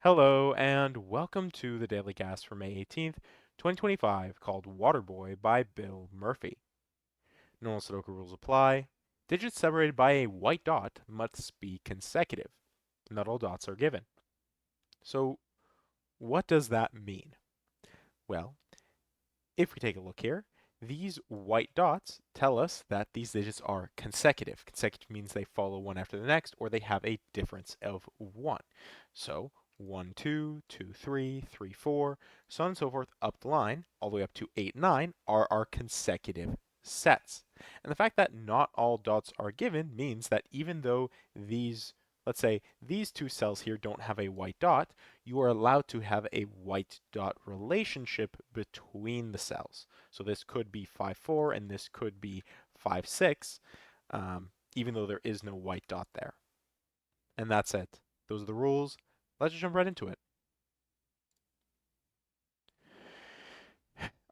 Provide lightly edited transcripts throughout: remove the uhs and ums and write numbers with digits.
Hello, and welcome to the Daily Gas for May 18th, 2025, called Waterboy by Bill Murphy. Normal Sudoku rules apply. Digits separated by a white dot must be consecutive. Not all dots are given. So, what does that mean? Well, if we take a look here, these white dots tell us that these digits are consecutive. Consecutive means they follow one after the next, or they have a difference of 1. So 1, 2, 2, 3, 3, 4, so on and so forth up the line, all the way up to 8, 9 are our consecutive sets. And the fact that not all dots are given means that even though these, let's say, these two cells here don't have a white dot, you are allowed to have a white dot relationship between the cells. So this could be 5, 4, and this could be 5, 6, even though there is no white dot there. And that's it. Those are the rules. Let's just jump right into it.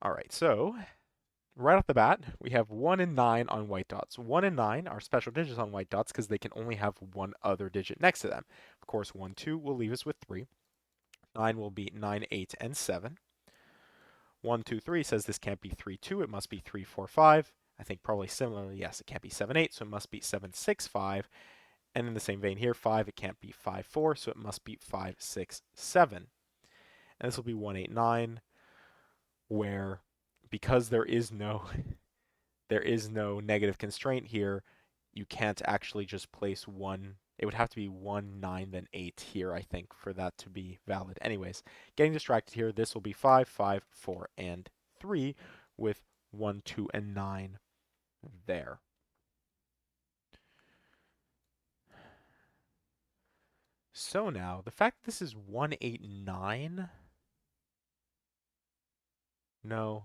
All right, so right off the bat, we have 1 and 9 on white dots. 1 and 9 are special digits on white dots because they can only have one other digit next to them. Of course, 1, 2 will leave us with 3. 9 will be 9, 8, and 7. 1, 2, 3 says this can't be 3, 2. It must be 3, 4, 5. I think probably similarly, yes, it can't be 7, 8, so it must be 7, 6, 5. And in the same vein here, 5, it can't be 5, 4, so it must be 5, 6, 7. And this will be 1, 8, 9, where because there is no negative constraint here, you can't actually just place one. It would have to be 1, 9, then 8 here, I think, for that to be valid. Anyways, getting distracted here, this will be 5, 5, 4, and 3 with 1, 2, and 9 there. So now, the fact that this is 1, 8, 9, no,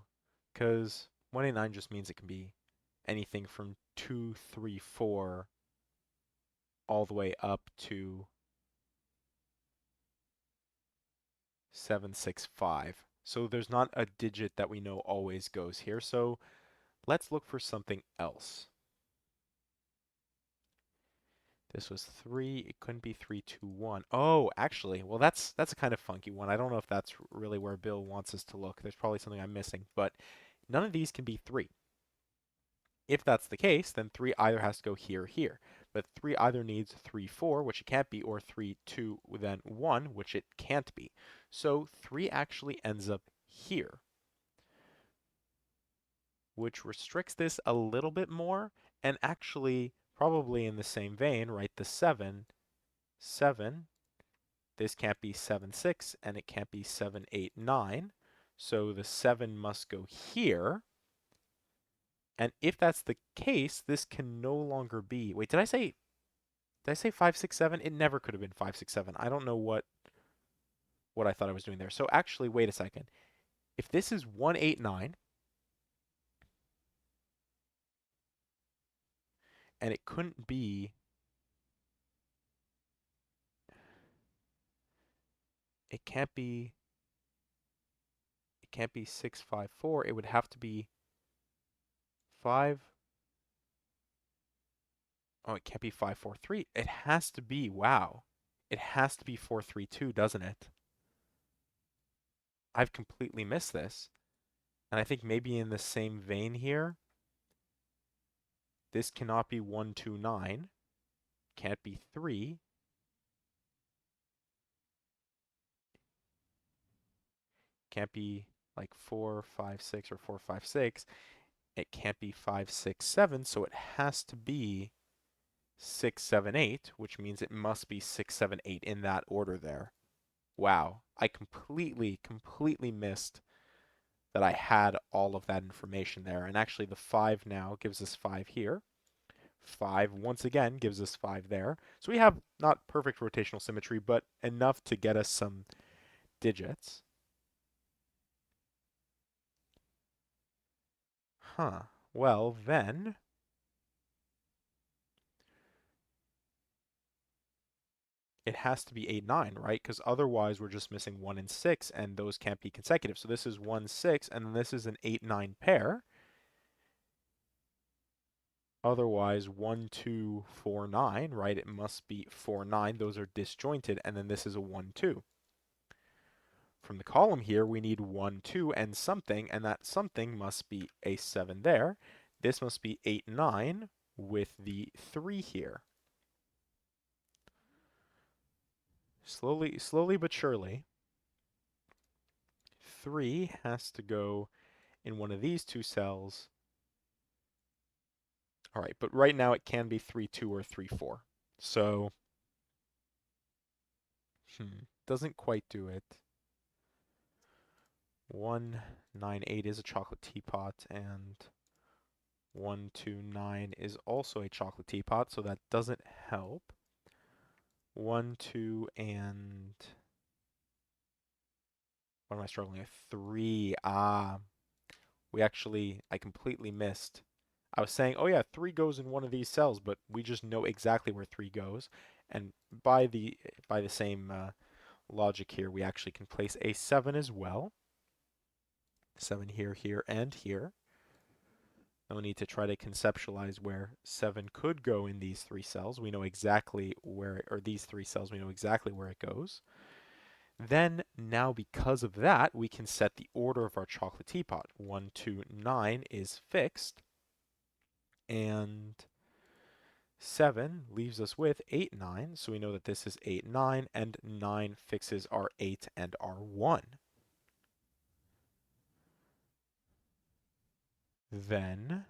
because 1, 8, 9 just means it can be anything from 2, 3, 4 all the way up to 7, 6, 5. So there's not a digit that we know always goes here. So let's look for something else. This was 3. It couldn't be 3, 2, 1. Oh, actually, well, that's a kind of funky one. I don't know if that's really where Bill wants us to look. There's probably something I'm missing, but none of these can be 3. If that's the case, then 3 either has to go here or here. But 3 either needs 3, 4, which it can't be, or 3, 2, then 1, which it can't be. So 3 actually ends up here, which restricts this a little bit more, and actually, probably in the same vein, right, the 7, 7, this can't be 7, 6, and it can't be 7, 8, 9. So the 7 must go here. And if that's the case, this can no longer be. Wait, did I say 5, 6, 7? It never could have been 5, 6, 7. I don't know what I thought I was doing there. So actually, wait a second. If this is 1, 8, 9, and it couldn't be, it can't be, it can't be 6, 5, 4. It would have to be 5. Oh, it can't be 5, 4, 3. It has to be, wow. It has to be 4, 3, 2, doesn't it? I've completely missed this. And I think maybe in the same vein here, this cannot be 1, 2, 9. Can't be 3. Can't be like 4, 5, 6 or 4, 5, 6. It can't be 5, 6, 7. So it has to be 6, 7, 8, which means it must be 6, 7, 8 in that order there. Wow. I completely missed that I had all of that information there. And actually the 5 now gives us 5 here. 5 once again gives us 5 there. So we have not perfect rotational symmetry, but enough to get us some digits. Huh. Well, then it has to be 8, 9, right? Because otherwise we're just missing 1 and 6, and those can't be consecutive. So this is 1, 6, and then this is an 8, 9 pair. Otherwise, 1, 2, 4, 9, right? It must be 4, 9. Those are disjointed, and then this is a 1, 2. From the column here, we need 1, 2, and something, and that something must be a 7 there. This must be 8, 9 with the 3 here. Slowly but surely, 3 has to go in one of these two cells. All right, but right now it can be 3, 2, or 3, 4. So, doesn't quite do it. 1, 9, 8 is a chocolate teapot, and 1, 2, 9 is also a chocolate teapot, so that doesn't help. 1, 2, and what am I struggling with? 3. I completely missed. I was saying, oh yeah, 3 goes in one of these cells, but we just know exactly where 3 goes. And by the same logic here, we actually can place a 7 as well. 7 here, here, and here. No need to try to conceptualize where 7 could go in these 3 cells. We know exactly where, or these 3 cells, we know exactly where it goes. Then, now because of that, we can set the order of our chocolate teapot. 1, 2, 9 is fixed. And 7 leaves us with 8, 9. So we know that this is 8, 9, and 9 fixes our 8 and our 1. Then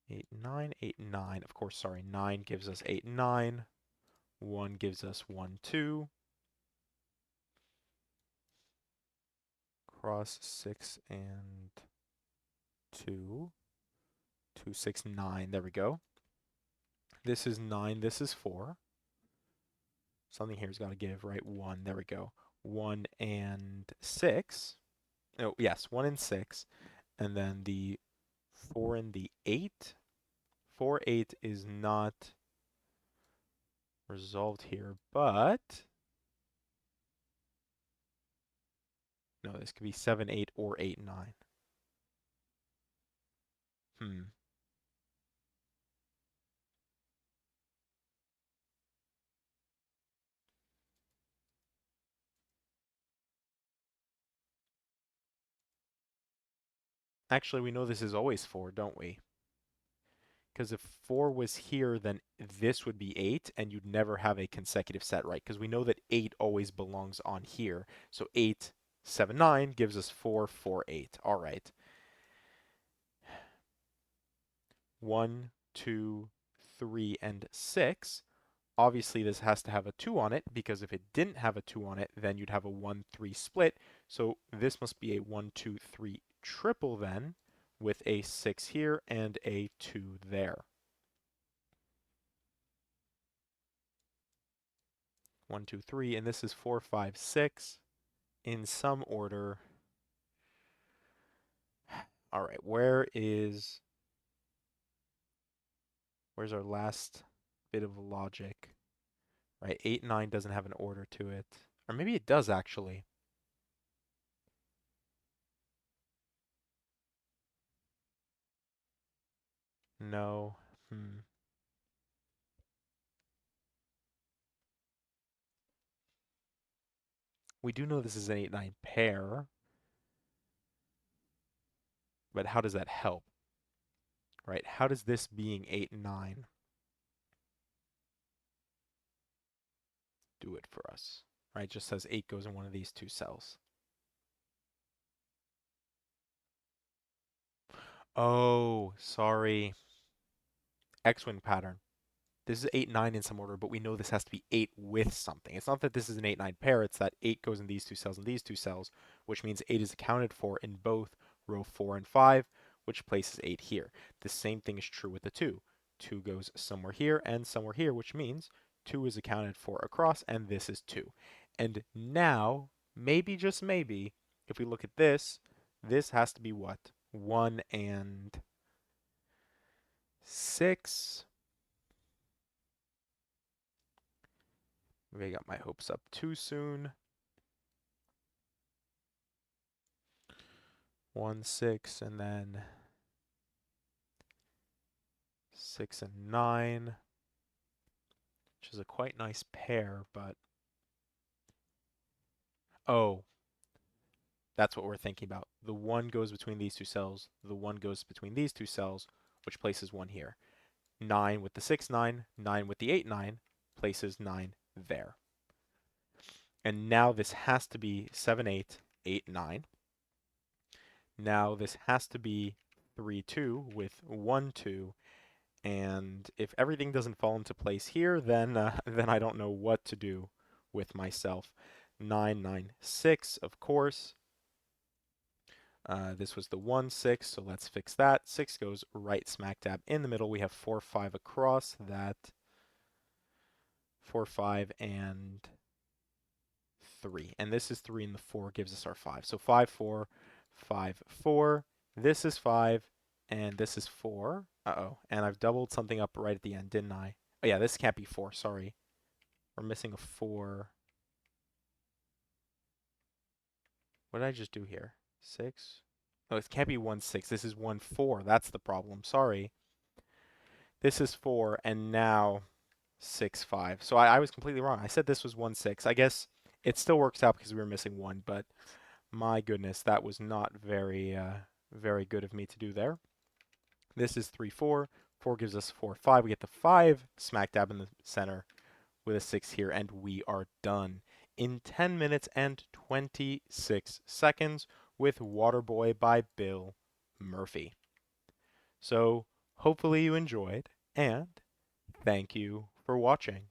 8, 9, 8, 9. Of course, sorry, 9 gives us 8, 9. 1 gives us 1, 2. Cross 6 and 2. 2, 6, 9. There we go. This is 9. This is 4. Something here's got to give, right? 1. There we go. 1 and 6. Oh, yes, 1 and 6. And then the 4 and the 8. 4, 8 is not resolved here, but no, this could be 7, 8, or 8, 9. Hmm. Actually, we know this is always 4, don't we? Because if 4 was here, then this would be 8, and you'd never have a consecutive set, right? Because we know that 8 always belongs on here. So 8, 7, 9 gives us 4, 4, 8. All right. 1, 2, 3, and 6. Obviously, this has to have a 2 on it, because if it didn't have a 2 on it, then you'd have a 1, 3 split. So this must be a 1, 2, 3 triple then, with a 6 here and a 2 there. 1, 2, 3, and this is 4, 5, 6 in some order. All right, where's our last bit of logic? Right, 8, 9 doesn't have an order to it. Or maybe it does actually. No. We do know this is an 8, 9 pair, but how does that help? Right, how does this being 8, 9 do it for us? Right, it just says 8 goes in one of these two cells. Oh, sorry. X-wing pattern. This is 8, 9 in some order, but we know this has to be 8 with something. It's not that this is an 8, 9 pair, it's that 8 goes in these two cells and these two cells, which means 8 is accounted for in both row 4 and 5, which places 8 here. The same thing is true with the 2. 2 goes somewhere here and somewhere here, which means 2 is accounted for across, and this is 2. And now, maybe, just maybe, if we look at this, this has to be what? 1 and 6. Maybe I got my hopes up too soon. 1, 6, and then 6 and 9, which is a quite nice pair, but Oh, that's what we're thinking about. The 1 goes between these two cells. The 1 goes between these two cells, which places 1 here. 9 with the 6, 9. 9 with the 8, 9. Places 9 there. And now this has to be 7, 8, 8, 9. Now this has to be 3, 2 with 1, 2. And if everything doesn't fall into place here, then then I don't know what to do with myself. 9, 9, 6, of course. This was the 1, 6, so let's fix that. 6 goes right smack dab in the middle. We have 4, 5 across that. 4, 5, and 3. And this is 3, and the 4 gives us our 5. So 5, 4, 5, 4. This is 5, and this is 4. Uh-oh. And I've doubled something up right at the end, didn't I? Oh, yeah, this can't be 4. Sorry. We're missing a 4. What did I just do here? 6? Oh, it can't be 1, 6. This is 1, 4. That's the problem. Sorry. This is 4, and now 6, 5. So I was completely wrong. I said this was 1, 6. I guess it still works out because we were missing 1, but my goodness, that was not very good of me to do there. This is 3, 4. 4 gives us 4, 5. We get the 5 smack dab in the center with a 6 here, and we are done in 10 minutes and 26 seconds with Waterboy by Bill Murphy. So hopefully you enjoyed, and thank you for watching.